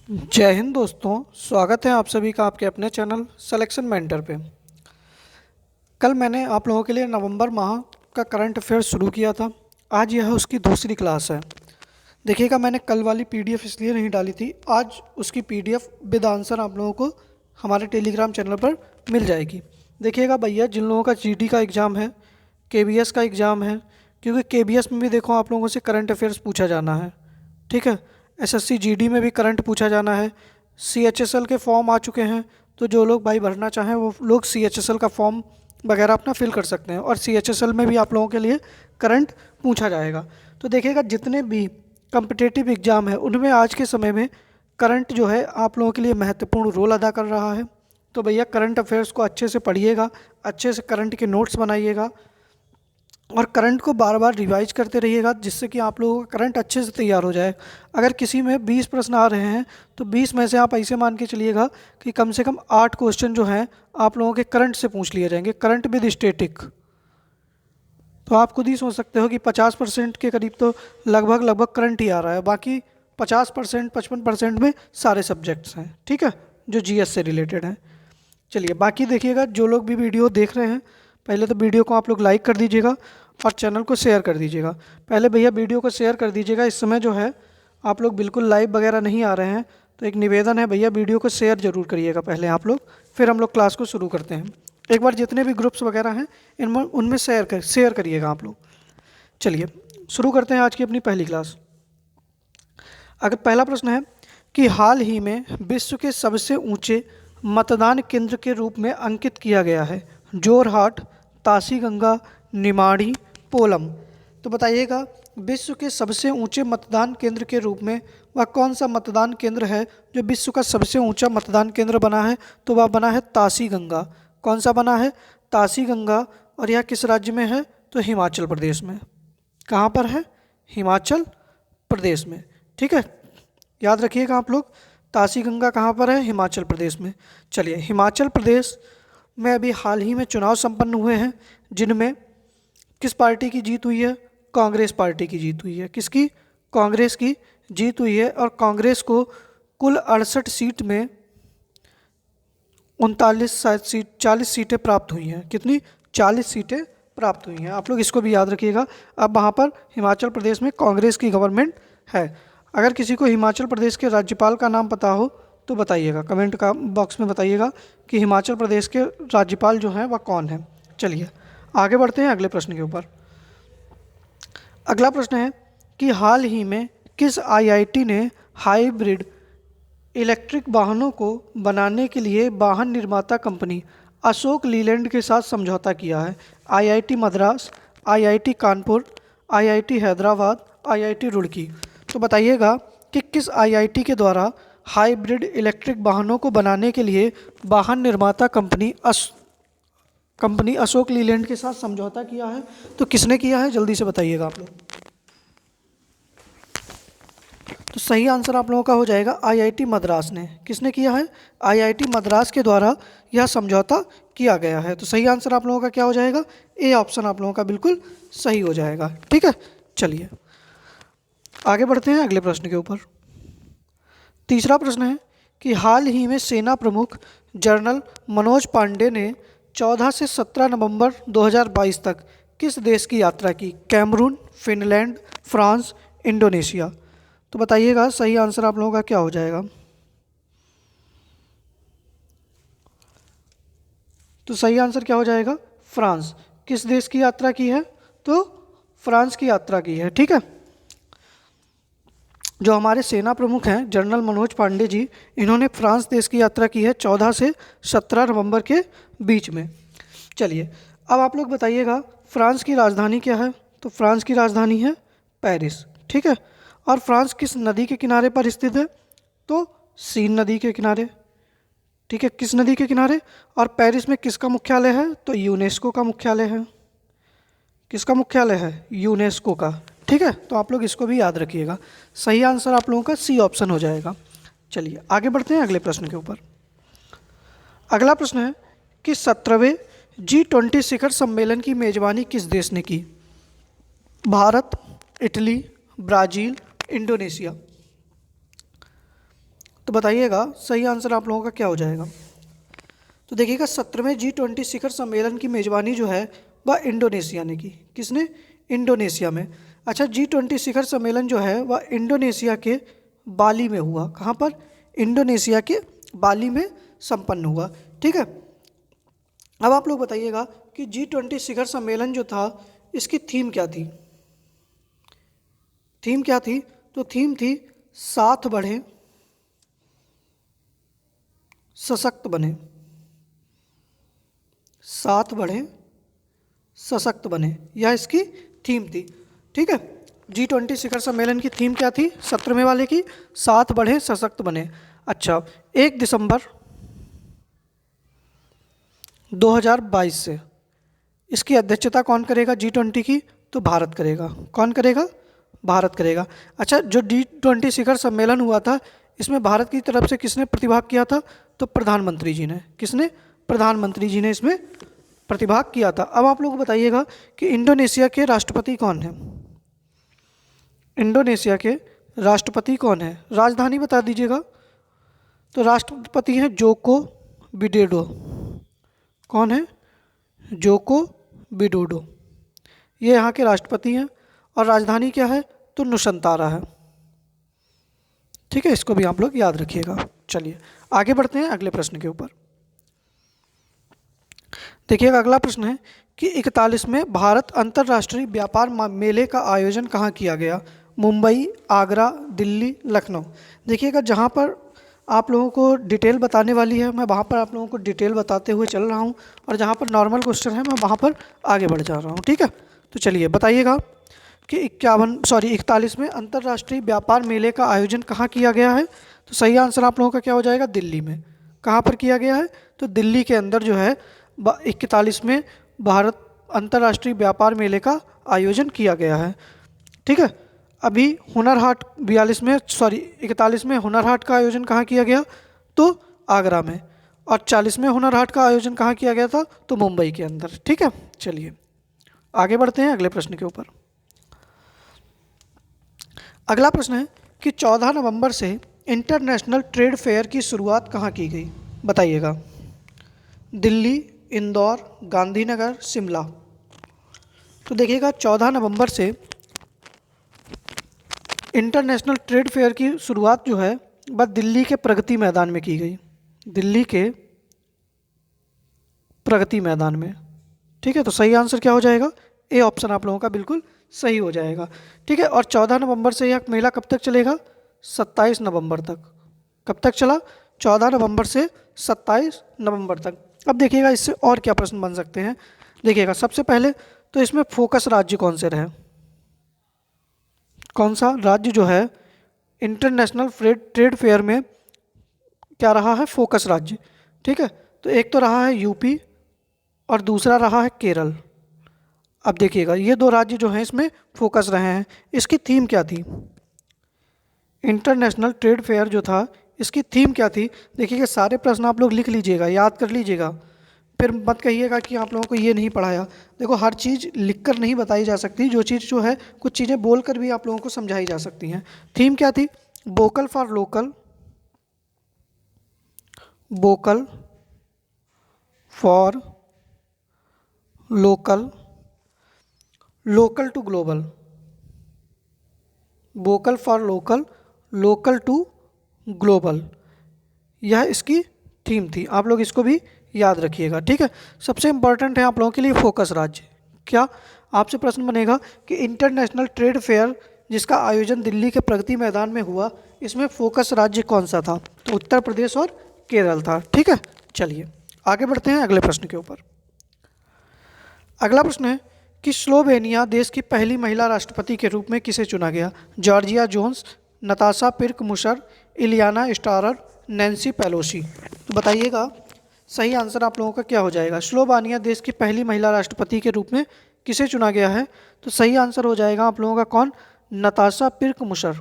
जय हिंद दोस्तों। स्वागत है आप सभी का आपके अपने चैनल सिलेक्शन मेंटर पे। कल मैंने आप लोगों के लिए नवंबर माह का करंट अफेयर शुरू किया था। आज यह उसकी दूसरी क्लास है। देखिएगा, मैंने कल वाली पीडीएफ इसलिए नहीं डाली थी, आज उसकी पीडीएफ विद आंसर आप लोगों को हमारे टेलीग्राम चैनल पर मिल जाएगी। देखिएगा भैया, जिन लोगों का जीडी का एग्ज़ाम है, केबीएस का एग्ज़ाम है, क्योंकि केबीएस में भी देखो आप लोगों से करंट अफेयर्स पूछा जाना है, ठीक है। एसएससी जीडी में भी करंट पूछा जाना है। सीएचएसएल के फॉर्म आ चुके हैं, तो जो लोग भाई भरना चाहें वो लोग सीएचएसएल का फॉर्म वगैरह अपना फिल कर सकते हैं, और सीएचएसएल में भी आप लोगों के लिए करंट पूछा जाएगा। तो देखिएगा, जितने भी कम्पिटेटिव एग्ज़ाम है उनमें आज के समय में करंट जो है आप लोगों के लिए महत्वपूर्ण रोल अदा कर रहा है। तो भैया, करंट अफेयर्स को अच्छे से पढ़िएगा, अच्छे से करंट के नोट्स बनाइएगा और करंट को बार बार रिवाइज करते रहिएगा, जिससे कि आप लोगों का करंट अच्छे से तैयार हो जाए। अगर किसी में 20 प्रश्न आ रहे हैं तो 20 में से आप ऐसे मान के चलिएगा कि कम से कम 8 क्वेश्चन जो हैं आप लोगों के करंट से पूछ लिए जाएंगे, करंट विद स्टैटिक। तो आप खुद ही सोच सकते हो कि 50% के करीब तो लगभग करंट ही आ रहा है, बाकी 50% 55% में सारे सब्जेक्ट्स हैं, ठीक है, जो जीएस से रिलेटेड हैं। चलिए, बाकी देखिएगा, जो लोग भी वीडियो देख रहे हैं, पहले तो वीडियो को आप लोग लाइक कर दीजिएगा और चैनल को शेयर कर दीजिएगा। पहले भैया वीडियो को शेयर कर दीजिएगा। इस समय जो है आप लोग बिल्कुल लाइव वगैरह नहीं आ रहे हैं, तो एक निवेदन है भैया, वीडियो को शेयर जरूर करिएगा पहले आप लोग, फिर हम लोग क्लास को शुरू करते हैं। एक बार जितने भी ग्रुप्स वगैरह हैं इनमें उनमें शेयर करिएगा आप लोग। चलिए शुरू करते हैं आज की अपनी पहली क्लास। अगर पहला प्रश्न है कि हाल ही में विश्व के सबसे ऊंचे मतदान केंद्र के रूप में अंकित किया गया है जोरहाट, ताशीगंगा, निमाड़ी, पोलम। तो बताइएगा, विश्व के सबसे ऊंचे मतदान केंद्र के रूप में वह कौन सा मतदान केंद्र है जो विश्व का सबसे ऊंचा मतदान केंद्र बना है? तो वह बना है ताशीगंगा। कौन सा बना है? ताशीगंगा। और यह किस राज्य में है? तो हिमाचल प्रदेश में। कहाँ पर है? हिमाचल प्रदेश में, ठीक है, याद रखिएगा आप लोग। ताशीगंगा कहाँ पर है? हिमाचल प्रदेश में। चलिए, हिमाचल प्रदेश में अभी हाल ही में चुनाव संपन्न हुए हैं, जिनमें किस पार्टी की जीत हुई है? कांग्रेस पार्टी की जीत हुई है। किसकी? कांग्रेस की जीत हुई है। और कांग्रेस को कुल 68 सीट में 39 सीट 40 सीटें प्राप्त हुई हैं। कितनी? 40 सीटें प्राप्त हुई हैं। आप लोग इसको भी याद रखिएगा। अब वहाँ पर हिमाचल प्रदेश में कांग्रेस की गवर्नमेंट है। अगर किसी को हिमाचल प्रदेश के राज्यपाल का नाम पता हो तो बताइएगा, कमेंट का बॉक्स में बताइएगा कि हिमाचल प्रदेश के राज्यपाल जो हैं वह कौन है। चलिए आगे बढ़ते हैं अगले प्रश्न के ऊपर। अगला प्रश्न है कि हाल ही में किस आईआईटी ने हाइब्रिड इलेक्ट्रिक वाहनों को बनाने के लिए वाहन निर्माता कंपनी अशोक लीलैंड के साथ समझौता किया है? IIT Madras, IIT Kanpur, IIT Hyderabad, IIT Roorkee. तो बताइएगा कि किस आईआईटी के द्वारा हाइब्रिड इलेक्ट्रिक वाहनों को बनाने के लिए वाहन निर्माता कंपनी अशोक लीलैंड के साथ समझौता किया है? तो किसने किया है, जल्दी से बताइएगा आप लोग। तो सही आंसर आप लोगों का हो जाएगा आईआईटी मद्रास ने। किसने किया है? आईआईटी मद्रास के द्वारा यह समझौता किया गया है। तो सही आंसर आप लोगों का क्या हो जाएगा? ए ऑप्शन आप लोगों का बिल्कुल सही हो जाएगा, ठीक है। चलिए आगे बढ़ते हैं अगले प्रश्न के ऊपर। तीसरा प्रश्न है कि हाल ही में सेना प्रमुख जनरल मनोज पांडे ने 14 से 17 नवंबर 2022 तक किस देश की यात्रा की? Cameroon, Finland, France, Indonesia. तो बताइएगा सही आंसर आप लोगों का क्या हो जाएगा? तो सही आंसर क्या हो जाएगा? फ्रांस। किस देश की यात्रा की है? तो फ्रांस की यात्रा की है, ठीक है। जो हमारे सेना प्रमुख हैं जनरल मनोज पांडे जी, इन्होंने फ्रांस देश की यात्रा की है 14 से 17 नवंबर के बीच में। चलिए अब आप लोग बताइएगा फ्रांस की राजधानी क्या है? तो फ्रांस की राजधानी है पेरिस, ठीक है। और फ्रांस किस नदी के किनारे पर स्थित है? तो सीन नदी के किनारे, ठीक है। किस नदी के किनारे? और पेरिस में किसका मुख्यालय है? तो यूनेस्को का मुख्यालय है। किसका मुख्यालय है? यूनेस्को का, ठीक है। तो आप लोग इसको भी याद रखिएगा। सही आंसर आप लोगों का सी ऑप्शन हो जाएगा। चलिए आगे बढ़ते हैं अगले प्रश्न के ऊपर। अगला प्रश्न है कि 17वें G20 शिखर सम्मेलन की मेजबानी किस देश ने की? Bharat, Italy, Brazil, Indonesia. तो बताइएगा सही आंसर आप लोगों का क्या हो जाएगा। तो देखिएगा 17वें G20 शिखर सम्मेलन की मेजबानी जो है वह इंडोनेशिया ने की। किसने? इंडोनेशिया में। अच्छा, G20 शिखर सम्मेलन जो है वह इंडोनेशिया के बाली में हुआ। कहाँ पर? इंडोनेशिया के बाली में संपन्न हुआ। ठीक है, अब आप लोग बताइएगा कि G20 शिखर सम्मेलन जो था इसकी थीम क्या थी? थीम क्या थी? तो थीम थी साथ बढ़े सशक्त बने। साथ बढ़े सशक्त बने, यह इसकी थीम थी। ठीक है, G20 शिखर सम्मेलन की थीम क्या थी 17वें वाले की? साथ बढ़े सशक्त बने। अच्छा, 1 दिसंबर 2022 से इसकी अध्यक्षता कौन करेगा G20 की? तो भारत करेगा। कौन करेगा? भारत करेगा। अच्छा, जो G20 शिखर सम्मेलन हुआ था इसमें भारत की तरफ से किसने प्रतिभाग किया था? तो प्रधानमंत्री जी ने। किसने? प्रधानमंत्री जी ने इसमें प्रतिभाग किया था। अब आप लोग बताइएगा कि इंडोनेशिया के राष्ट्रपति कौन है? इंडोनेशिया के राष्ट्रपति कौन है? राजधानी बता दीजिएगा। तो राष्ट्रपति हैं जोको विडोडो। कौन है? जोको विडोडो, ये यहाँ के राष्ट्रपति हैं। और राजधानी क्या है? तो नुसंतारा है। ठीक है, इसको भी आप लोग याद रखिएगा। चलिए आगे बढ़ते हैं अगले प्रश्न के ऊपर। देखिएगा अगला प्रश्न है कि 41वें भारत अंतर्राष्ट्रीय व्यापार मेले का आयोजन कहाँ किया गया? मुंबई, आगरा, दिल्ली, लखनऊ। देखिएगा जहाँ पर आप लोगों को डिटेल बताने वाली है मैं वहाँ पर आप लोगों को डिटेल बताते हुए चल रहा हूँ, और जहाँ पर नॉर्मल क्वेश्चन है मैं वहाँ पर आगे बढ़ जा रहा हूँ। ठीक है, तो चलिए बताइएगा कि 41वें अंतर्राष्ट्रीय व्यापार मेले का आयोजन कहाँ किया गया है? तो सही आंसर आप लोगों का क्या हो जाएगा? दिल्ली में। कहाँ पर किया गया है? तो दिल्ली के अंदर जो है 41वें भारत अंतर्राष्ट्रीय व्यापार मेले का आयोजन किया गया है। ठीक है, अभी हुनर हाट 41वें हुनर हाट का आयोजन कहाँ किया गया? तो आगरा में। और 40वें हुनर हाट का आयोजन कहाँ किया गया था? तो मुंबई के अंदर। ठीक है, चलिए आगे बढ़ते हैं अगले प्रश्न के ऊपर। अगला प्रश्न है कि 14 नवंबर से इंटरनेशनल ट्रेड फेयर की शुरुआत कहाँ की गई? बताइएगा। दिल्ली, इंदौर, गांधीनगर, शिमला। तो देखिएगा 14 नवंबर से इंटरनेशनल ट्रेड फेयर की शुरुआत जो है वह दिल्ली के प्रगति मैदान में की गई। दिल्ली के प्रगति मैदान में। ठीक है, तो सही आंसर क्या हो जाएगा? ए ऑप्शन आप लोगों का बिल्कुल सही हो जाएगा। ठीक है, और 14 नवंबर से यह मेला कब तक चलेगा? 27 नवंबर तक। कब तक चला? 14 नवंबर से 27 नवंबर तक। अब देखिएगा इससे और क्या प्रश्न बन सकते हैं। देखिएगा सबसे पहले तो इसमें फोकस राज्य कौन से रहे? कौन सा राज्य जो है इंटरनेशनल ट्रेड फेयर में क्या रहा है? फोकस राज्य। ठीक है, तो एक तो रहा है यूपी और दूसरा रहा है केरल। अब देखिएगा ये दो राज्य जो हैं इसमें फोकस रहे हैं। इसकी थीम क्या थी? इंटरनेशनल ट्रेड फेयर जो था इसकी थीम क्या थी? देखिएगा सारे प्रश्न आप लोग लिख लीजिएगा, याद कर लीजिएगा, फिर मत कहिएगा कि आप लोगों को ये नहीं पढ़ाया। देखो हर चीज़ लिखकर नहीं बताई जा सकती, जो चीज़ जो है कुछ चीज़ें बोलकर भी आप लोगों को समझाई जा सकती हैं। थीम क्या थी? Vocal for local, vocal for local, local to global. Vocal for local, local to global, यह इसकी थीम थी। आप लोग इसको भी याद रखिएगा। ठीक है, सबसे इंपॉर्टेंट है आप लोगों के लिए फोकस राज्य। क्या आपसे प्रश्न बनेगा कि इंटरनेशनल ट्रेड फेयर जिसका आयोजन दिल्ली के प्रगति मैदान में हुआ इसमें फोकस राज्य कौन सा था? तो उत्तर प्रदेश और केरल था। ठीक है, चलिए आगे बढ़ते हैं अगले प्रश्न के ऊपर। अगला प्रश्न है कि स्लोवेनिया देश की पहली महिला राष्ट्रपति के रूप में किसे चुना गया? Georgia Jones, Natasha Pirc Musar, Iliana Starr, Nancy Pelosi. तो बताइएगा सही आंसर आप लोगों का क्या हो जाएगा? स्लोवेनिया देश की पहली महिला राष्ट्रपति के रूप में किसे चुना गया है? तो सही आंसर हो जाएगा आप लोगों का कौन? नताशा पिर्क मुशर।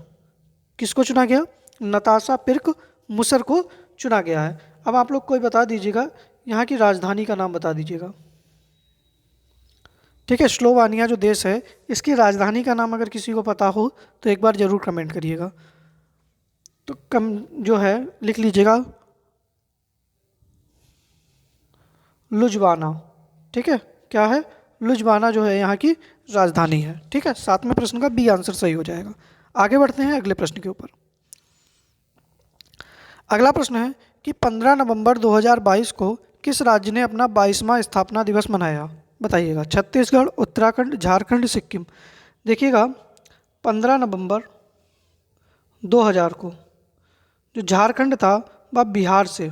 किसको चुना गया? नताशा पिर्क मुशर को चुना गया है। अब आप लोग कोई बता दीजिएगा यहाँ की राजधानी का नाम बता दीजिएगा। ठीक है, स्लोवेनिया जो देश है इसकी राजधानी का नाम अगर किसी को पता हो तो एक बार ज़रूर कमेंट करिएगा। तो कम जो है लिख लीजिएगा लुजवाना। ठीक है, क्या है? लुजवाना जो है यहाँ की राजधानी है। ठीक है, 7वें प्रश्न का बी आंसर सही हो जाएगा। आगे बढ़ते हैं अगले प्रश्न के ऊपर। अगला प्रश्न है कि 15 नवंबर 2022 को किस राज्य ने अपना 22वां स्थापना दिवस मनाया? बताइएगा। छत्तीसगढ़, उत्तराखंड, झारखंड, सिक्किम। देखिएगा, 15 नवंबर 2000 को जो झारखंड था वह बिहार से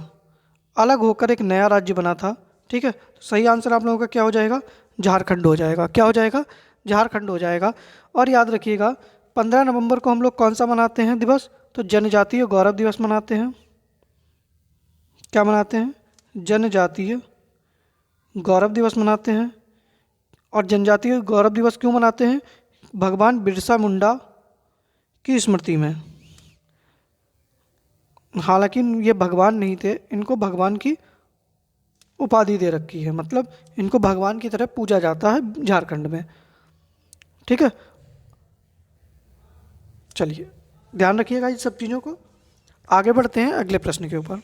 अलग होकर एक नया राज्य बना था। ठीक है, तो सही आंसर आप लोगों का क्या हो जाएगा? झारखंड हो जाएगा। क्या हो जाएगा? झारखंड हो जाएगा। और याद रखिएगा, 15 नवंबर को हम लोग कौन सा मनाते हैं दिवस? तो जनजातीय गौरव दिवस मनाते हैं। क्या मनाते हैं? जनजातीय गौरव दिवस मनाते हैं। और जनजातीय गौरव दिवस क्यों मनाते हैं? भगवान बिरसा मुंडा की स्मृति में। हालांकि ये भगवान नहीं थे, इनको भगवान की उपाधि दे रखी है, मतलब इनको भगवान की तरह पूजा जाता है झारखंड में। ठीक है, चलिए ध्यान रखिएगा इन सब चीज़ों को। आगे बढ़ते हैं अगले प्रश्न के ऊपर।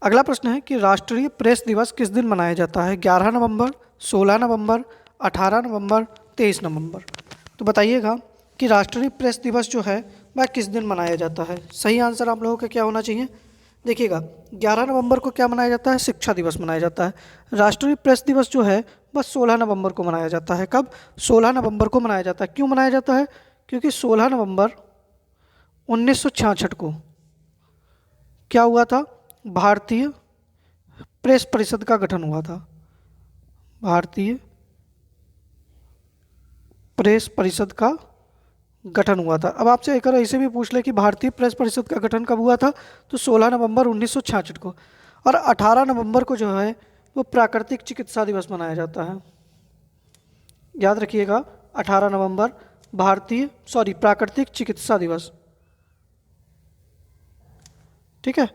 अगला प्रश्न है कि राष्ट्रीय प्रेस दिवस किस दिन मनाया जाता है? 11 नवंबर, 16 नवंबर, 18 नवंबर, 23 नवंबर। तो बताइएगा कि राष्ट्रीय प्रेस दिवस जो है वह किस दिन मनाया जाता है? सही आंसर आप लोगों का क्या होना चाहिए? देखिएगा, 11 नवंबर को क्या मनाया जाता है? शिक्षा दिवस मनाया जाता है। राष्ट्रीय प्रेस दिवस जो है वह 16 नवंबर को मनाया जाता है। कब? 16 नवंबर को मनाया जाता है। क्यों मनाया जाता है? क्योंकि 16 नवंबर 1966 को क्या हुआ था? भारतीय प्रेस परिषद का गठन हुआ था। भारतीय प्रेस परिषद का गठन हुआ था। अब आपसे एक बार ऐसे भी पूछ ले कि भारतीय प्रेस परिषद का गठन कब हुआ था? तो 16 नवंबर 1966 को। और 18 नवंबर को जो है वो प्राकृतिक चिकित्सा दिवस मनाया जाता है। याद रखिएगा, 18 नवंबर प्राकृतिक चिकित्सा दिवस। ठीक है,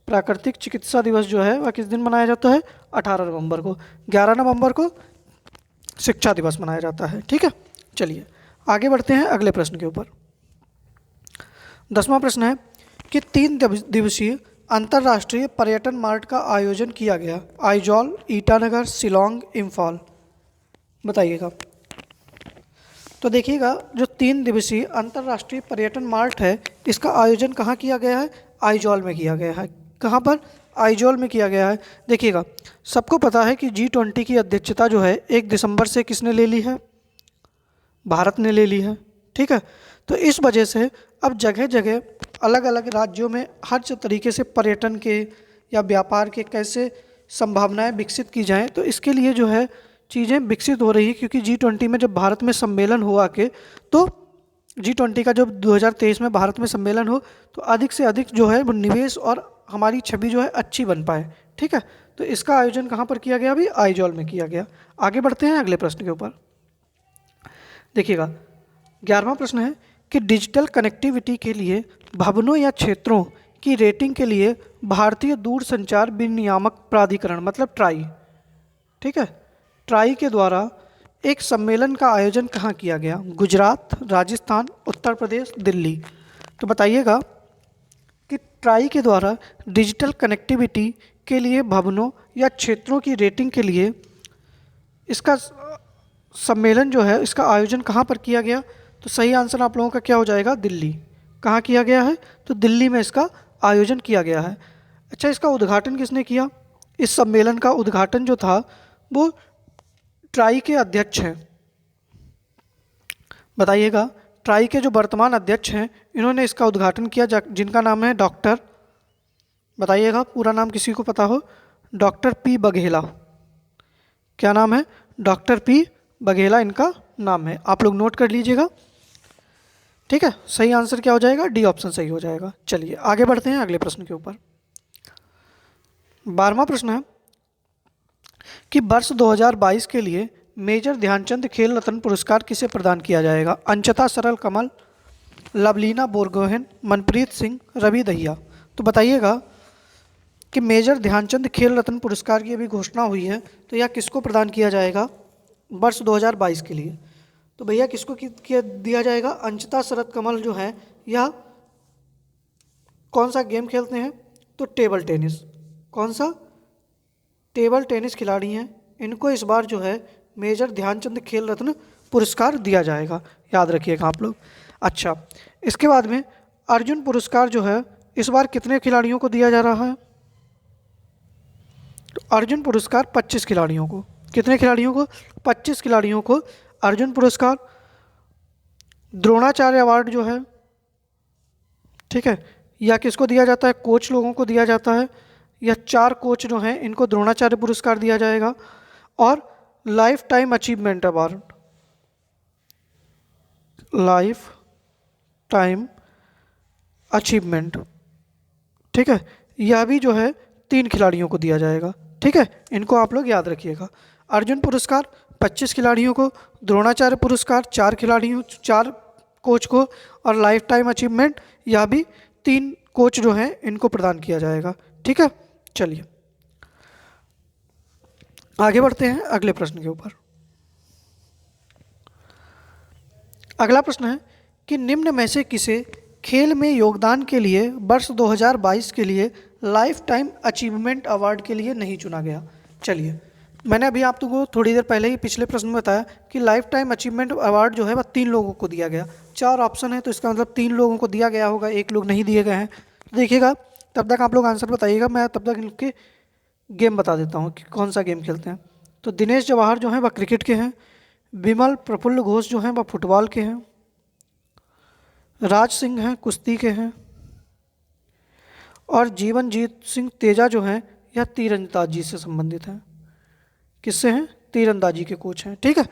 प्राकृतिक चिकित्सा दिवस जो है वह किस दिन मनाया जाता है? 18 नवंबर को। 11 नवंबर को शिक्षा दिवस मनाया जाता है। ठीक है, चलिए आगे बढ़ते हैं अगले प्रश्न के ऊपर। 10वां प्रश्न है कि 3 दिवसीय अंतर्राष्ट्रीय पर्यटन मार्ट का आयोजन किया गया। आइजॉल, ईटानगर, शिलोंग, इम्फाल। बताइएगा। तो देखिएगा, जो 3 दिवसीय अंतर्राष्ट्रीय पर्यटन मार्ट है इसका आयोजन कहाँ किया गया है? आइजॉल में किया गया है। कहाँ पर? आइजॉल में किया गया है। देखिएगा, सबको पता है कि G20 की अध्यक्षता जो है 1 दिसंबर से किसने ले ली है? भारत ने ले ली है। ठीक है, तो इस वजह से अब जगह जगह अलग अलग राज्यों में हर तरीके से पर्यटन के या व्यापार के कैसे संभावनाएं विकसित की जाएं, तो इसके लिए जो है चीज़ें विकसित हो रही है। क्योंकि G20 में जब भारत में सम्मेलन हुआ के, तो G20 का जब 2023 में भारत में सम्मेलन हो तो अधिक से अधिक जो है वो निवेश और हमारी छवि जो है अच्छी बन पाए। ठीक है, तो इसका आयोजन कहाँ पर किया गया? अभी आइजॉल में किया गया। आगे बढ़ते हैं अगले प्रश्न के ऊपर। देखिएगा, 11वां प्रश्न है कि डिजिटल कनेक्टिविटी के लिए भवनों या क्षेत्रों की रेटिंग के लिए भारतीय दूरसंचार विनियामक प्राधिकरण मतलब ट्राई, ठीक है, ट्राई के द्वारा एक सम्मेलन का आयोजन कहाँ किया गया? गुजरात, राजस्थान, उत्तर प्रदेश, दिल्ली। तो बताइएगा कि ट्राई के द्वारा डिजिटल कनेक्टिविटी के लिए भवनों या क्षेत्रों की रेटिंग के लिए इसका सम्मेलन जो है इसका आयोजन कहाँ पर किया गया? तो सही आंसर आप लोगों का क्या हो जाएगा? दिल्ली। कहाँ किया गया है? तो दिल्ली में इसका आयोजन किया गया है। अच्छा, इसका उद्घाटन किसने किया? इस सम्मेलन का उद्घाटन जो था वो ट्राई के अध्यक्ष हैं। बताइएगा, ट्राई के जो वर्तमान अध्यक्ष हैं इन्होंने इसका उद्घाटन किया, जिनका नाम है डॉक्टर, बताइएगा पूरा नाम किसी को पता हो? Doctor P Baghela. क्या नाम है? डॉक्टर पी बघेला इनका नाम है। आप लोग नोट कर लीजिएगा। ठीक है, सही आंसर क्या हो जाएगा? डी ऑप्शन सही हो जाएगा। चलिए आगे बढ़ते हैं अगले प्रश्न के ऊपर। 12वां प्रश्न है कि वर्ष 2022 के लिए मेजर ध्यानचंद खेल रत्न पुरस्कार किसे प्रदान किया जाएगा? अंशता सरल कमल, लवलीना बोरगोहेन, मनप्रीत सिंह, रवि दहिया। तो बताइएगा कि मेजर ध्यानचंद खेल रत्न पुरस्कार की अभी घोषणा हुई है, तो यह किसको प्रदान किया जाएगा वर्ष 2022 के लिए? तो भैया किसको दिया जाएगा? अंशता शरद कमल जो है यह कौन सा गेम खेलते हैं? तो टेबल टेनिस। कौन सा? टेबल टेनिस खिलाड़ी हैं। इनको इस बार जो है मेजर ध्यानचंद खेल रत्न पुरस्कार दिया जाएगा, याद रखिएगा आप लोग। अच्छा, इसके बाद में अर्जुन पुरस्कार जो है इस बार कितने खिलाड़ियों को दिया जा रहा है? तो अर्जुन पुरस्कार 25 खिलाड़ियों को। कितने खिलाड़ियों को? 25 खिलाड़ियों को अर्जुन पुरस्कार। द्रोणाचार्य अवार्ड जो है, ठीक है, या किसको दिया जाता है? कोच लोगों को दिया जाता है, या 4 कोच जो हैं इनको द्रोणाचार्य पुरस्कार दिया जाएगा। और life time achievement award, life time achievement, ठीक है, यह भी जो है 3 खिलाड़ियों को दिया जाएगा। ठीक है, इनको आप लोग याद रखिएगा। अर्जुन पुरस्कार 25 खिलाड़ियों को, द्रोणाचार्य पुरस्कार 4 खिलाड़ियों 4 कोच को, और लाइफ टाइम अचीवमेंट यह भी 3 कोच जो हैं इनको प्रदान किया जाएगा। ठीक है, चलिए आगे बढ़ते हैं अगले प्रश्न के ऊपर। अगला प्रश्न है कि निम्न में से किसे खेल में योगदान के लिए वर्ष 2022 के लिए लाइफ टाइम अचीवमेंट अवार्ड के लिए नहीं चुना गया? चलिए, मैंने अभी आप लोगों को थोड़ी देर पहले ही पिछले प्रश्न में बताया कि लाइफ टाइम अचीवमेंट अवार्ड जो है वह 3 लोगों को दिया गया। 4 ऑप्शन है तो इसका मतलब 3 लोगों को दिया गया होगा, 1 लोग नहीं दिए गए हैं। तो देखिएगा, तब तक आप लोग आंसर बताइएगा, मैं तब तक इनके गेम बता देता हूँ कि कौन सा गेम खेलते हैं। तो दिनेश जवाहर जो हैं वह क्रिकेट के हैं, विमल प्रफुल्ल घोष जो हैं वह फुटबॉल के हैं, राज सिंह हैं कुश्ती के हैं, और जीवनजीत सिंह तेजा जो हैं यह तीरंदाजी से संबंधित हैं। किससे हैं? तीरंदाजी के कोच हैं। ठीक है,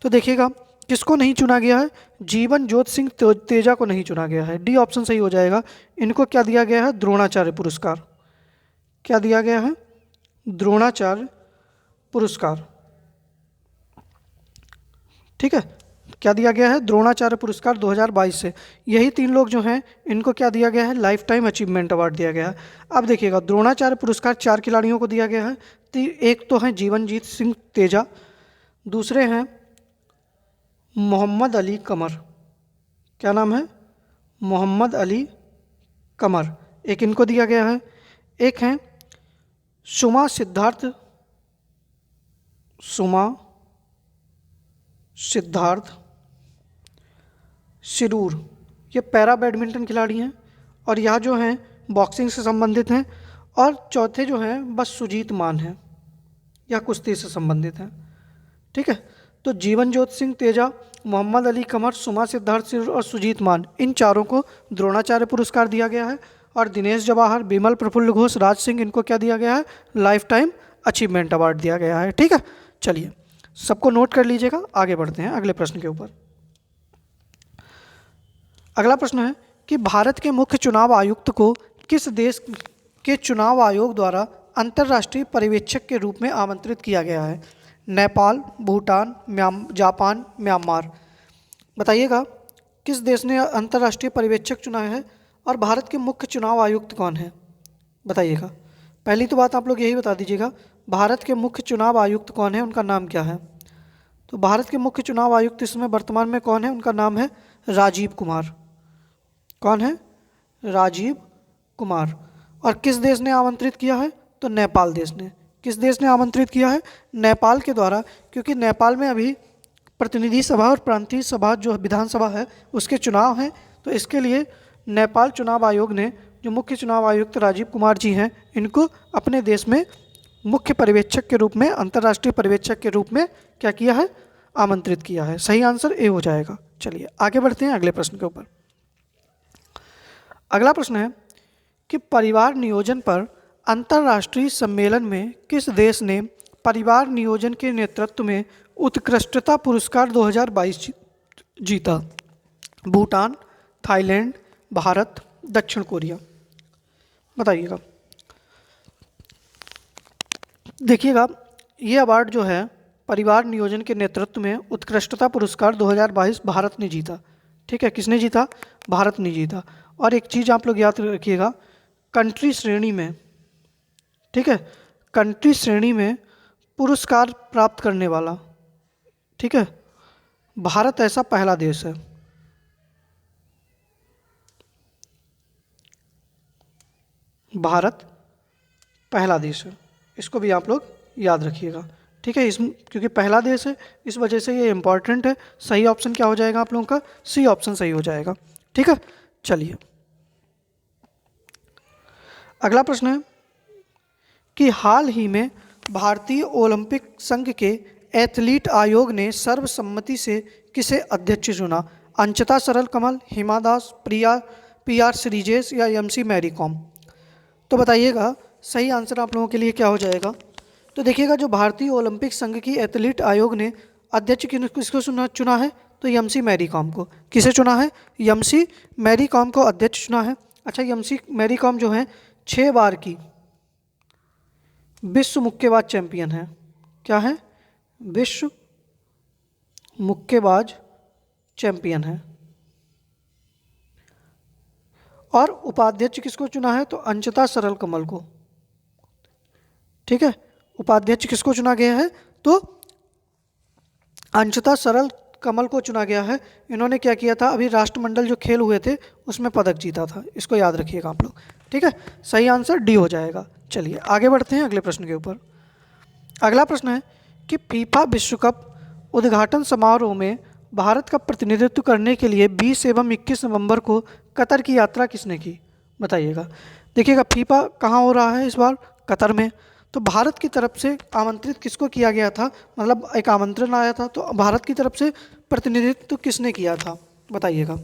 तो देखिएगा किसको नहीं चुना गया है? जीवन ज्योत सिंह तेजा को नहीं चुना गया है। डी ऑप्शन सही हो जाएगा। इनको क्या दिया गया है? द्रोणाचार्य पुरस्कार। क्या दिया गया है? द्रोणाचार्य पुरस्कार। ठीक है, क्या दिया गया है? द्रोणाचार्य पुरस्कार 2022 से। यही 3 लोग जो हैं इनको क्या दिया गया है? लाइफ टाइम अचीवमेंट अवार्ड दिया गया है। अब देखिएगा, द्रोणाचार्य पुरस्कार 4 खिलाड़ियों को दिया गया है। एक तो हैं जीवनजीत सिंह तेजा, दूसरे हैं मोहम्मद अली कमर। क्या नाम है? मोहम्मद अली कमर, एक इनको दिया गया है। एक हैं सुमा सिद्धार्थ शिरूर, ये पैरा बैडमिंटन खिलाड़ी हैं, और यह जो हैं बॉक्सिंग से संबंधित हैं। और चौथे जो हैं बस सुजीत मान हैं, यह कुश्ती से संबंधित हैं। ठीक है, तो जीवन ज्योत सिंह तेजा, मोहम्मद अली कमर, सुमा सिद्धार्थ शिरूर और सुजीत मान, इन चारों को द्रोणाचार्य पुरस्कार दिया गया है। और दिनेश जवाहर, विमल प्रफुल्ल घोष, राज सिंह, इनको क्या दिया गया है? लाइफ टाइम अचीवमेंट अवार्ड दिया गया है। ठीक है, चलिए सबको नोट कर लीजिएगा, आगे बढ़ते हैं अगले प्रश्न के ऊपर। अगला प्रश्न है कि भारत के मुख्य चुनाव आयुक्त को किस देश के चुनाव आयोग द्वारा अंतर्राष्ट्रीय पर्यवेक्षक के रूप में आमंत्रित किया गया है? Nepal, Bhutan, Japan, Myanmar. बताइएगा किस देश ने अंतर्राष्ट्रीय पर्यवेक्षक चुना है और भारत के मुख्य चुनाव आयुक्त कौन है? बताइएगा। पहली तो बात आप लोग यही बता दीजिएगा, भारत के मुख्य चुनाव आयुक्त कौन है, उनका नाम क्या है? तो भारत के मुख्य चुनाव आयुक्त इस समय वर्तमान में कौन है? उनका नाम है राजीव कुमार। कौन है? राजीव कुमार। और किस देश ने आमंत्रित किया है? तो नेपाल देश ने। किस देश ने आमंत्रित किया है? नेपाल के द्वारा, क्योंकि नेपाल में अभी प्रतिनिधि सभा और प्रांतीय सभा जो विधानसभा है उसके चुनाव हैं, तो इसके लिए नेपाल चुनाव आयोग ने जो मुख्य चुनाव आयुक्त राजीव कुमार जी हैं इनको अपने देश में मुख्य पर्यवेक्षक के रूप में, अंतर्राष्ट्रीय पर्यवेक्षक के रूप में क्या किया है? आमंत्रित किया है। सही आंसर ए हो जाएगा। चलिए आगे बढ़ते हैं अगले प्रश्न के ऊपर। अगला प्रश्न है कि परिवार नियोजन पर अंतर्राष्ट्रीय सम्मेलन में किस देश ने परिवार नियोजन के नेतृत्व में उत्कृष्टता पुरस्कार 2022 जीता? भूटान, थाईलैंड, भारत, दक्षिण कोरिया। बताइएगा। देखिएगा, ये अवार्ड जो है परिवार नियोजन के नेतृत्व में उत्कृष्टता पुरस्कार 2022 भारत ने जीता। ठीक है, किसने जीता? भारत ने जीता। और एक चीज़ आप लोग याद रखिएगा, कंट्री श्रेणी में, ठीक है, कंट्री श्रेणी में पुरस्कार प्राप्त करने वाला, ठीक है, भारत ऐसा पहला देश है। भारत पहला देश है। इसको भी आप लोग याद रखिएगा, ठीक है। क्योंकि पहला देश है इस वजह से ये इंपॉर्टेंट है। सही ऑप्शन क्या हो जाएगा आप लोगों का? सी ऑप्शन सही हो जाएगा, ठीक है। चलिए अगला प्रश्न है कि हाल ही में भारतीय ओलंपिक संघ के एथलीट आयोग ने सर्वसम्मति से किसे अध्यक्ष चुना? अंचिता सरल कमल, हिमा दास, प्रिया PR श्रीजेश या MC मैरी कॉम? तो बताइएगा सही आंसर आप लोगों के लिए क्या हो जाएगा। तो देखिएगा जो भारतीय ओलंपिक संघ की एथलीट आयोग ने अध्यक्ष किसको चुना है? तो MC मैरी कॉम को। किसे चुना है? MC मैरी कॉम को अध्यक्ष चुना है। अच्छा, MC मैरी कॉम जो है 6 बार की विश्व मुक्केबाज चैंपियन है। क्या है? विश्व मुक्केबाज चैंपियन है। और उपाध्यक्ष किसको चुना है? तो अंचिता सरल कमल को, ठीक है। उपाध्यक्ष किसको चुना गया है? तो अंचिता सरल कमल को चुना गया है। इन्होंने क्या किया था? अभी राष्ट्रमंडल जो खेल हुए थे उसमें पदक जीता था। इसको याद रखिएगा आप लोग, ठीक है। सही आंसर डी हो जाएगा। चलिए आगे बढ़ते हैं अगले प्रश्न के ऊपर। अगला प्रश्न है कि फीफा विश्व कप उद्घाटन समारोह में भारत का प्रतिनिधित्व करने के लिए 20 एवं 21 नवंबर को कतर की यात्रा किसने की? बताइएगा। देखिएगा फीफा कहाँ हो रहा है इस बार? कतर में। तो भारत की तरफ से आमंत्रित किसको किया गया था? मतलब एक आमंत्रण आया था, तो भारत की तरफ से प्रतिनिधित्व किसने किया था? बताइएगा।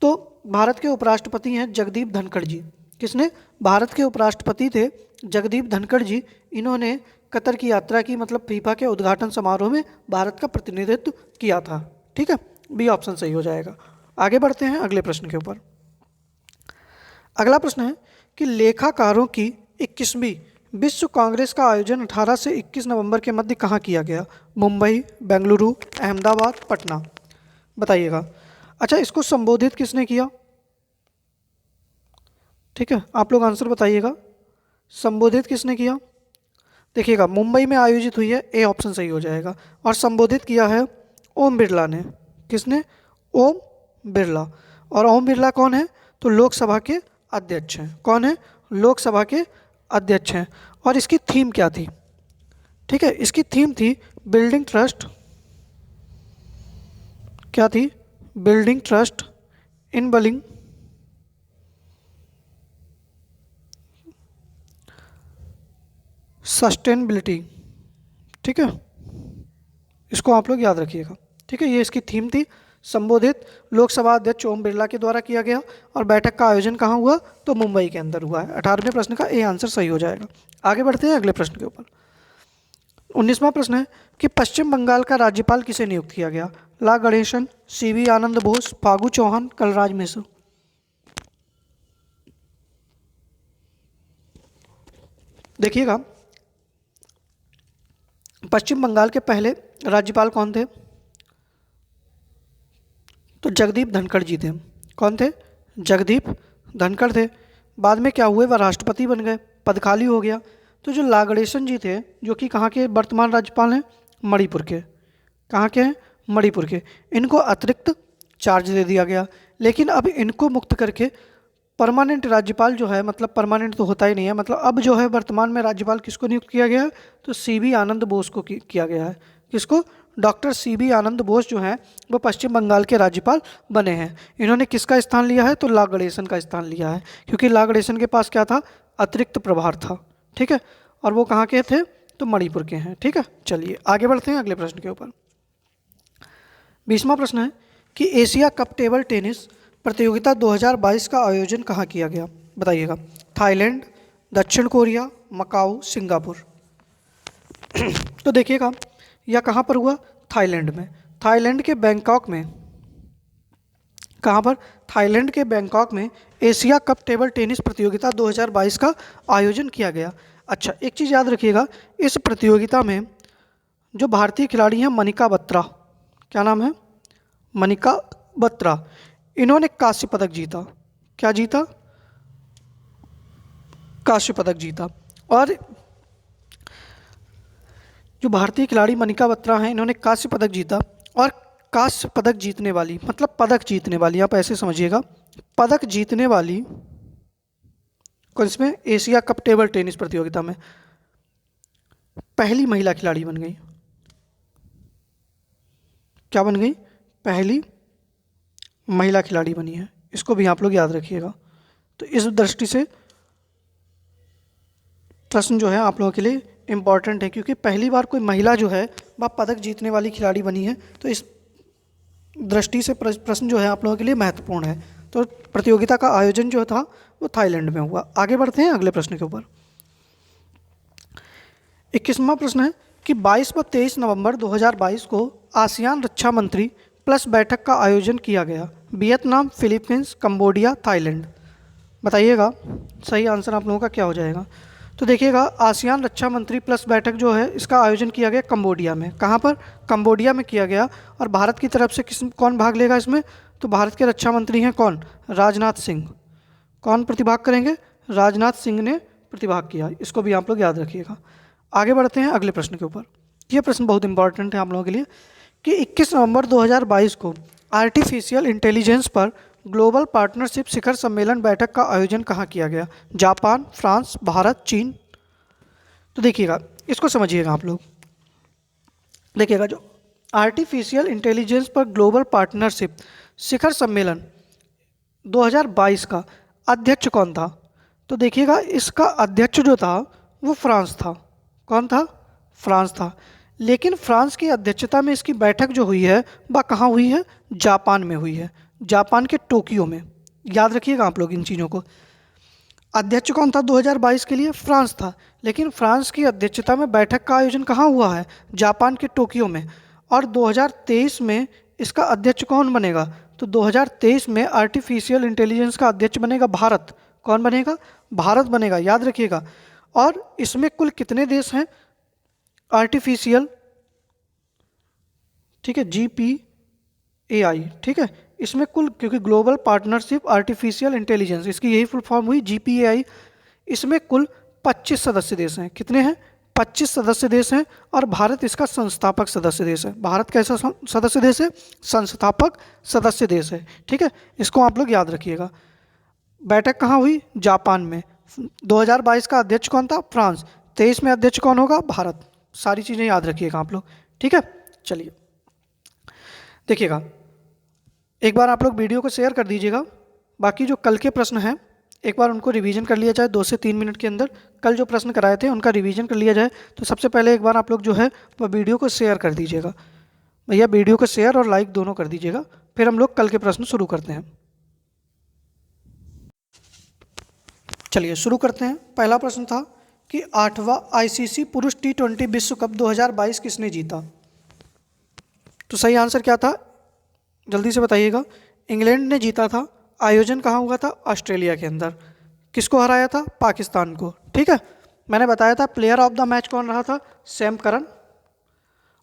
तो भारत के उपराष्ट्रपति हैं जगदीप धनखड़ जी। किसने? भारत के उपराष्ट्रपति थे जगदीप धनखड़ जी। इन्होंने कतर की यात्रा की, मतलब फीफा के उद्घाटन समारोह में भारत का प्रतिनिधित्व किया था, ठीक है। बी ऑप्शन सही हो जाएगा। आगे बढ़ते हैं अगले प्रश्न के ऊपर। अगला प्रश्न है कि लेखाकारों की 21वीं विश्व कांग्रेस का आयोजन 18 से 21 नवंबर के मध्य कहाँ किया गया? मुंबई, बेंगलुरु, अहमदाबाद, पटना? बताइएगा। अच्छा, इसको संबोधित किसने किया? ठीक है, आप लोग आंसर बताइएगा। संबोधित किसने किया? देखिएगा मुंबई में आयोजित हुई है, ए ऑप्शन सही हो जाएगा। और संबोधित किया है ओम बिरला ने। किसने? ओम बिरला। और ओम बिरला कौन है? तो लोकसभा के अध्यक्ष हैं। कौन है? लोकसभा के अध्यक्ष हैं। और इसकी थीम क्या थी? ठीक है, इसकी थीम थी बिल्डिंग ट्रस्ट। क्या थी? Building trust in building sustainability. ठीक है, इसको आप लोग याद रखिएगा, ठीक है। ये इसकी थीम थी। संबोधित लोकसभा अध्यक्ष ओम बिरला के द्वारा किया गया और बैठक का आयोजन कहाँ हुआ? तो मुंबई के अंदर हुआ है। 18वें प्रश्न का ए आंसर सही हो जाएगा। आगे बढ़ते हैं अगले प्रश्न के ऊपर। 19वां प्रश्न है कि पश्चिम बंगाल का राज्यपाल किसे नियुक्त किया गया? ला गणेशन, CV आनंद बोस, फागू चौहान, कलराज मिश्र? देखिएगा पश्चिम बंगाल के पहले राज्यपाल कौन थे? तो जगदीप धनखड़ जी थे। कौन थे? जगदीप धनखड़ थे। बाद में क्या हुए? वह राष्ट्रपति बन गए, पद खाली हो गया। तो जो ला गणेशन जी थे, जो कि कहाँ के वर्तमान राज्यपाल हैं? मणिपुर के। कहाँ के हैं? मणिपुर के। इनको अतिरिक्त चार्ज दे दिया गया, लेकिन अब इनको मुक्त करके परमानेंट राज्यपाल जो है, मतलब परमानेंट तो होता ही नहीं है, मतलब अब जो है वर्तमान में राज्यपाल किसको नियुक्त किया गया है? तो CV आनंद बोस को किया गया है। किसको? डॉक्टर CV आनंद बोस जो हैं वो पश्चिम बंगाल के राज्यपाल बने हैं। इन्होंने किसका स्थान लिया है? तो ला गणेशन का स्थान लिया है, क्योंकि ला गणेशन के पास क्या था? अतिरिक्त प्रभार था, ठीक है। और वो कहाँ के थे? तो मणिपुर के हैं, ठीक है। चलिए आगे बढ़ते हैं अगले प्रश्न के ऊपर। 20वां प्रश्न है कि एशिया कप टेबल टेनिस प्रतियोगिता 2022 का आयोजन कहाँ किया गया? बताइएगा। थाईलैंड, दक्षिण कोरिया, मकाऊ, सिंगापुर? तो देखिएगा यह कहाँ पर हुआ? थाईलैंड में। थाईलैंड के बैंकॉक में। कहाँ पर? थाईलैंड के बैंकॉक में एशिया कप टेबल टेनिस प्रतियोगिता 2022 का आयोजन किया गया। अच्छा, एक चीज़ याद रखिएगा, इस प्रतियोगिता में जो भारतीय खिलाड़ी हैं मनिका बत्रा, क्या नाम है? मनिका बत्रा, इन्होंने कांस्य पदक जीता। क्या जीता? कांस्य पदक जीता। और जो भारतीय खिलाड़ी मनिका बत्रा हैं, इन्होंने कांस्य पदक जीता। और कांस्य पदक जीतने वाली, मतलब पदक जीतने वाली, आप ऐसे समझिएगा, पदक जीतने वाली कौन इसमें एशिया कप टेबल टेनिस प्रतियोगिता में पहली महिला खिलाड़ी बन गई? क्या बन गई? पहली महिला खिलाड़ी बनी है। इसको भी आप लोग याद रखिएगा। तो इस दृष्टि से प्रश्न जो है आप लोगों के लिए इम्पॉर्टेंट है, क्योंकि पहली बार कोई महिला जो है वह पदक जीतने वाली खिलाड़ी बनी है। तो इस दृष्टि से प्रश्न जो है आप लोगों के लिए महत्वपूर्ण है। तो प्रतियोगिता का आयोजन जो था वो थाईलैंड में हुआ। आगे बढ़ते हैं अगले प्रश्न के ऊपर। 21वां प्रश्न है कि 22 व 23 नवंबर 2022 को आसियान रक्षा मंत्री प्लस बैठक का आयोजन किया गया। Vietnam, Philippines, Cambodia, Thailand. बताइएगा सही आंसर आप लोगों का क्या हो जाएगा। तो देखिएगा, आसियान रक्षा मंत्री प्लस बैठक जो है इसका आयोजन किया गया कंबोडिया में। कहाँ पर? कंबोडिया में किया गया। और भारत की तरफ से कौन भाग लेगा इसमें? तो भारत के रक्षा मंत्री हैं कौन? राजनाथ सिंह। कौन प्रतिभाग करेंगे? राजनाथ सिंह ने प्रतिभाग किया। इसको भी आप लोग याद रखिएगा। आगे बढ़ते हैं अगले प्रश्न के ऊपर। यह प्रश्न बहुत इंपॉर्टेंट है आप लोगों के लिए कि 21 नवंबर 2022 को आर्टिफिशियल इंटेलिजेंस पर ग्लोबल पार्टनरशिप शिखर सम्मेलन बैठक का आयोजन कहाँ किया गया? जापान, फ्रांस, भारत, चीन। तो देखिएगा, इसको समझिएगा आप लोग। देखिएगा, जो आर्टिफिशियल इंटेलिजेंस पर ग्लोबल पार्टनरशिप शिखर सम्मेलन 2022 का अध्यक्ष कौन था? तो देखिएगा, इसका अध्यक्ष जो था वो फ्रांस था। कौन था? फ्रांस था। लेकिन फ्रांस की अध्यक्षता में इसकी बैठक जो हुई है वह कहाँ हुई है? जापान में हुई है। जापान के टोक्यो में। याद रखिएगा आप लोग इन चीज़ों को। अध्यक्ष कौन था 2022 के लिए? फ्रांस था। लेकिन फ्रांस की अध्यक्षता में बैठक का आयोजन कहाँ हुआ है? जापान के टोक्यो में। और 2023 में इसका अध्यक्ष कौन बनेगा? तो 2023 में आर्टिफिशियल इंटेलिजेंस का अध्यक्ष बनेगा भारत। कौन बनेगा? भारत बनेगा, याद रखिएगा। और इसमें कुल कितने देश हैं आर्टिफिशियल? ठीक है, GPAI। ठीक है, इसमें कुल, क्योंकि ग्लोबल पार्टनरशिप आर्टिफिशियल इंटेलिजेंस, इसकी यही फुल फॉर्म हुई GPAI। इसमें कुल 25 सदस्य देश हैं। कितने हैं? 25 सदस्य देश हैं। और भारत इसका संस्थापक सदस्य देश है। भारत कैसा सदस्य देश है? संस्थापक सदस्य देश है। ठीक है, इसको आप लोग याद रखिएगा। बैठक कहाँ हुई? जापान में। 2022 का अध्यक्ष कौन था? फ्रांस। 23 में अध्यक्ष कौन होगा? भारत। सारी चीज़ें याद रखिएगा आप लोग। ठीक है, चलिए देखिएगा, एक बार आप लोग वीडियो को शेयर कर दीजिएगा। बाकी जो कल के प्रश्न हैं एक बार उनको रिवीजन कर लिया जाए 2 से 3 मिनट के अंदर। कल जो प्रश्न कराए थे उनका रिवीजन कर लिया जाए। तो सबसे पहले एक बार आप लोग जो है वह वीडियो को शेयर कर दीजिएगा। भैया वीडियो को शेयर और लाइक दोनों कर दीजिएगा। फिर हम लोग कल के प्रश्न शुरू करते हैं। चलिए शुरू करते हैं। पहला प्रश्न था कि 8वां ICC पुरुष T20 विश्व कप 2022 किसने जीता? तो सही आंसर क्या था? जल्दी से बताइएगा। इंग्लैंड ने जीता था। आयोजन कहाँ हुआ था? ऑस्ट्रेलिया के अंदर। किसको हराया था? पाकिस्तान को। ठीक है, मैंने बताया था प्लेयर ऑफ द मैच कौन रहा था? Sam Curran.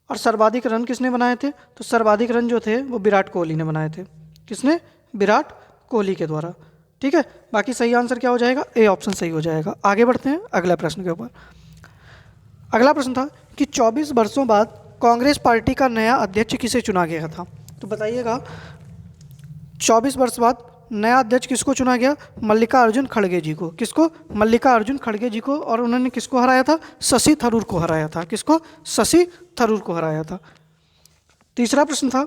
और सर्वाधिक रन किसने बनाए थे? तो सर्वाधिक रन जो थे वो विराट कोहली ने बनाए थे। किसने? विराट कोहली के द्वारा। ठीक है, बाकी सही आंसर क्या हो जाएगा? ए ऑप्शन सही हो जाएगा। आगे बढ़ते हैं अगला प्रश्न के ऊपर। अगला प्रश्न था कि 24 वर्षों बाद कांग्रेस पार्टी का नया अध्यक्ष किसे चुना गया था? तो बताइएगा, 24 वर्ष बाद नया अध्यक्ष किसको चुना गया? मल्लिकार्जुन खड़गे जी को। किसको? मल्लिकार्जुन खड़गे जी को। और उन्होंने किसको हराया था? शशि थरूर को हराया था। किसको? शशि थरूर को हराया था। तीसरा प्रश्न था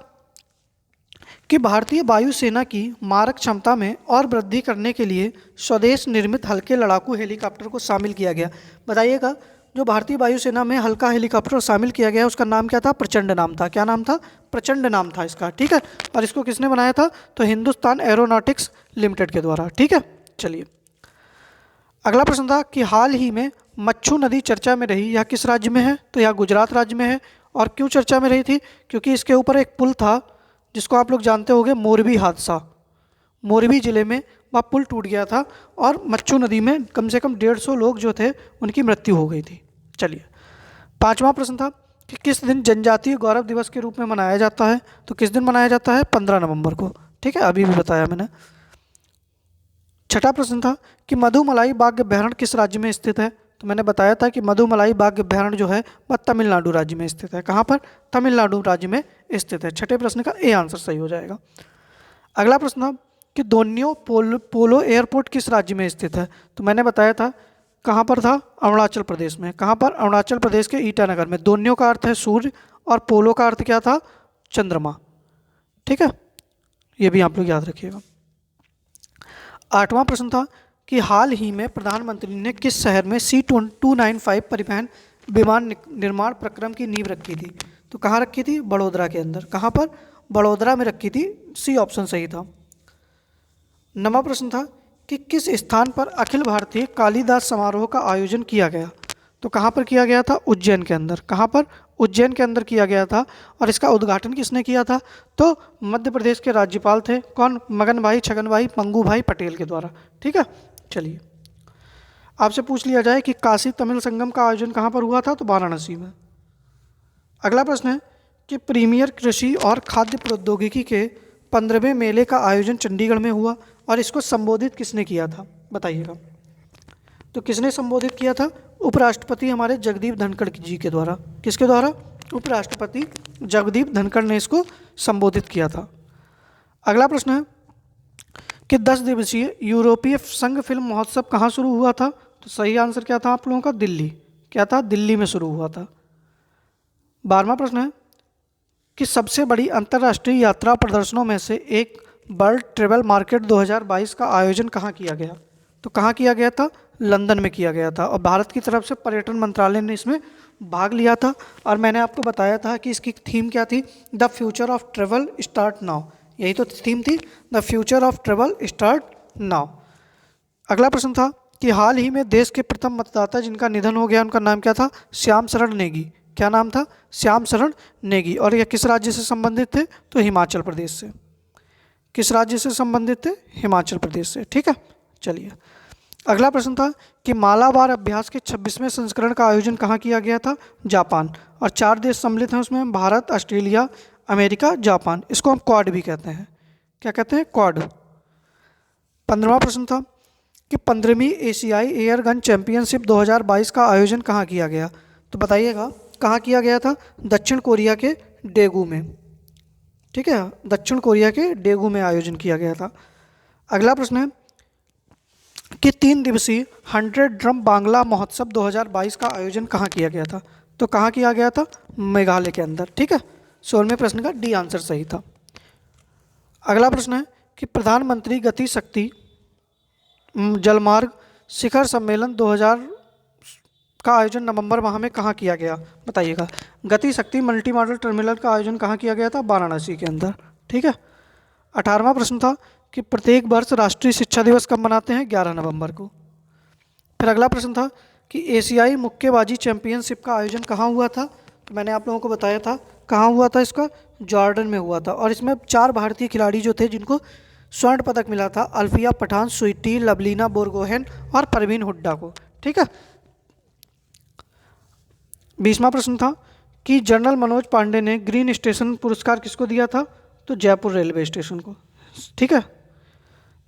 कि भारतीय वायुसेना की मारक क्षमता में और वृद्धि करने के लिए स्वदेश निर्मित हल्के लड़ाकू हेलीकॉप्टर को शामिल किया गया। बताइएगा, जो भारतीय वायुसेना में हल्का हेलीकॉप्टर शामिल किया गया उसका नाम क्या था? प्रचंड नाम था। क्या नाम था? प्रचंड नाम था इसका। ठीक है, और इसको किसने बनाया था? तो हिंदुस्तान एरोनॉटिक्स लिमिटेड के द्वारा। ठीक है, चलिए अगला प्रश्न था कि हाल ही में मच्छू नदी चर्चा में रही, यह किस राज्य में है? तो यह गुजरात राज्य में है। और क्यों चर्चा में रही थी? क्योंकि इसके ऊपर एक पुल था जिसको आप लोग जानते होंगे, मोरबी हादसा। मोरबी ज़िले में वह पुल टूट गया था और मच्छू नदी में कम से कम 150 लोग जो थे उनकी मृत्यु हो गई थी। चलिए, पांचवा प्रश्न था कि किस दिन जनजातीय गौरव दिवस के रूप में मनाया जाता है? तो किस दिन मनाया जाता है? 15 नवंबर को। ठीक है, अभी भी बताया मैंने। छठा प्रश्न था कि मधुमलाई बाघ अभ्यारण्य किस राज्य में स्थित है? तो मैंने बताया था कि मधुमलाई बाघ अभ्यारण्य जो है वह तमिलनाडु राज्य में स्थित है। कहाँ पर? तमिलनाडु राज्य में स्थित है। छठे प्रश्न का ए आंसर सही हो जाएगा। अगला प्रश्न था कि दोन्यो पोलो एयरपोर्ट किस राज्य में स्थित है? तो मैंने बताया था कहाँ पर था, अरुणाचल प्रदेश में। कहाँ पर? अरुणाचल प्रदेश के ईटानगर में। दोन्यो का अर्थ है सूर्य और पोलो का अर्थ क्या था? चंद्रमा। ठीक है, ये भी आप लोग याद रखिएगा। 8वां प्रश्न था कि हाल ही में प्रधानमंत्री ने किस शहर में C295 परिवहन विमान निर्माण प्रक्रम की नींव रखी थी? तो कहाँ रखी थी? बड़ोदरा के अंदर। कहाँ पर? बड़ोदरा में रखी थी। सी ऑप्शन सही था। 9वां प्रश्न था कि किस स्थान पर अखिल भारतीय कालिदास समारोह का आयोजन किया गया? तो कहाँ पर किया गया था? उज्जैन के अंदर। कहाँ पर? उज्जैन के अंदर किया गया था। और इसका उद्घाटन किसने किया था? तो मध्य प्रदेश के राज्यपाल थे। कौन? मगन भाई छगन भाई पंगू भाई पटेल के द्वारा। ठीक है, चलिए आपसे पूछ लिया जाए कि काशी तमिल संगम का आयोजन कहाँ पर हुआ था? तो वाराणसी में। अगला प्रश्न है कि प्रीमियर कृषि और खाद्य प्रौद्योगिकी के 15वें मेले का आयोजन चंडीगढ़ में हुआ और इसको संबोधित किसने किया था? बताइएगा। तो किसने संबोधित किया था? उपराष्ट्रपति हमारे जगदीप धनखड़ जी के द्वारा। किसके द्वारा? उपराष्ट्रपति जगदीप धनखड़ ने इसको संबोधित किया था। अगला प्रश्न है कि 10 दिवसीय यूरोपीय संघ फिल्म महोत्सव कहाँ शुरू हुआ था? तो सही आंसर क्या था आप लोगों का? दिल्ली। क्या था? दिल्ली में शुरू हुआ था। 12वां प्रश्न है कि सबसे बड़ी अंतर्राष्ट्रीय यात्रा प्रदर्शनों में से एक वर्ल्ड ट्रेवल मार्केट 2022 का आयोजन कहाँ किया गया? तो कहाँ किया गया था? लंदन में किया गया था और भारत की तरफ से पर्यटन मंत्रालय ने इसमें भाग लिया था। और मैंने आपको बताया था कि इसकी थीम क्या थी? The future of travel start now. यही तो थीम थी, the future of travel start now. अगला प्रश्न था कि हाल ही में देश के प्रथम मतदाता जिनका निधन हो गया उनका नाम क्या था? श्याम शरण नेगी। क्या नाम था? श्याम शरण नेगी। और यह किस राज्य से संबंधित थे? तो हिमाचल प्रदेश से। किस राज्य से संबंधित थे? हिमाचल प्रदेश से। ठीक है, चलिए अगला प्रश्न था कि मालाबार अभ्यास के 26वें संस्करण का आयोजन कहाँ किया गया था? जापान। और 4 देश सम्मिलित हैं उसमें, भारत, ऑस्ट्रेलिया, अमेरिका, जापान। इसको हम क्वाड भी कहते हैं। क्या कहते हैं? क्वाड। 15वां प्रश्न था कि 15वीं एशियाई एयर गन चैंपियनशिप 2022 का आयोजन कहाँ किया गया? तो बताइएगा कहाँ किया गया था? दक्षिण कोरिया के डेगू में। ठीक है, दक्षिण कोरिया के डेगू में आयोजन किया गया था। अगला प्रश्न है कि 3 दिवसीय 100 ड्रम बांग्ला महोत्सव 2022 का आयोजन कहाँ किया गया था? तो कहाँ किया गया था? मेघालय के अंदर। ठीक है, 16वें प्रश्न का डी आंसर सही था। अगला प्रश्न है कि प्रधानमंत्री गति शक्ति जलमार्ग शिखर सम्मेलन 2000 का आयोजन नवंबर माह में कहाँ किया गया? बताइएगा। गति शक्ति मल्टी मॉडल टर्मिनल का आयोजन कहाँ किया गया था? वाराणसी के अंदर। ठीक है, 18वां प्रश्न था कि प्रत्येक वर्ष राष्ट्रीय शिक्षा दिवस कब मनाते हैं? 11 नवंबर को। फिर अगला प्रश्न था कि एशियाई मुक्केबाजी चैंपियनशिप का आयोजन कहाँ हुआ था? तो मैंने आप लोगों को बताया था कहाँ हुआ था इसका? जॉर्डन में हुआ था। और इसमें 4 भारतीय खिलाड़ी जो थे जिनको स्वर्ण पदक मिला था, अल्फिया पठान, स्वीटी, लवलीना बोरगोहेन और परवीन हुड्डा को। ठीक है, 20वां प्रश्न था कि जनरल मनोज पांडे ने ग्रीन स्टेशन पुरस्कार किसको दिया था? तो जयपुर रेलवे स्टेशन को। ठीक है,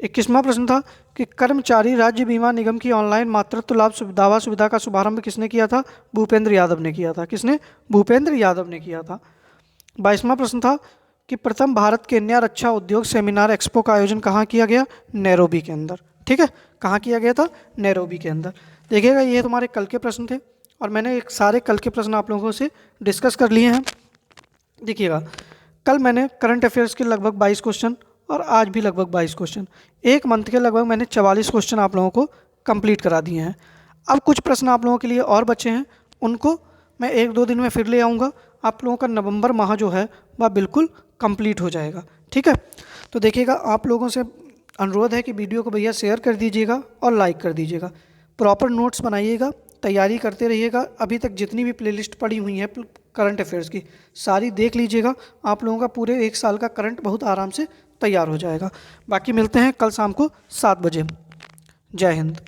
21वां प्रश्न था कि कर्मचारी राज्य बीमा निगम की ऑनलाइन मातृत्व लाभ दावा सुविधा का शुभारंभ किसने किया था? भूपेंद्र यादव ने किया था। किसने? भूपेंद्र यादव ने किया था। 22वां प्रश्न था कि प्रथम भारत केन्या रक्षा उद्योग सेमिनार एक्सपो का आयोजन कहाँ किया गया? नैरोबी के अंदर। ठीक है, कहाँ किया गया था? नैरोबी के अंदर। देखिएगा ये तुम्हारे कल के प्रश्न थे और मैंने एक सारे कल के प्रश्न आप लोगों से डिस्कस कर लिए हैं। देखिएगा कल मैंने करंट अफेयर्स के लगभग 22 क्वेश्चन और आज भी लगभग 22 क्वेश्चन, एक मंथ के लगभग मैंने 44 क्वेश्चन आप लोगों को कंप्लीट करा दिए हैं। अब कुछ प्रश्न आप लोगों के लिए और बचे हैं, उनको मैं 1-2 दिन में फिर ले आऊँगा। आप लोगों का नवंबर माह जो है वह बिल्कुल कंप्लीट हो जाएगा। ठीक है, तो देखिएगा आप लोगों से अनुरोध है कि वीडियो को भैया शेयर कर दीजिएगा और लाइक कर दीजिएगा। प्रॉपर नोट्स बनाइएगा, तैयारी करते रहिएगा। अभी तक जितनी भी प्लेलिस्ट पड़ी हुई हैं करंट अफेयर्स की सारी देख लीजिएगा। आप लोगों का पूरे 1 साल का करंट बहुत आराम से तैयार हो जाएगा। बाकी मिलते हैं कल शाम को 7 बजे। जय हिंद।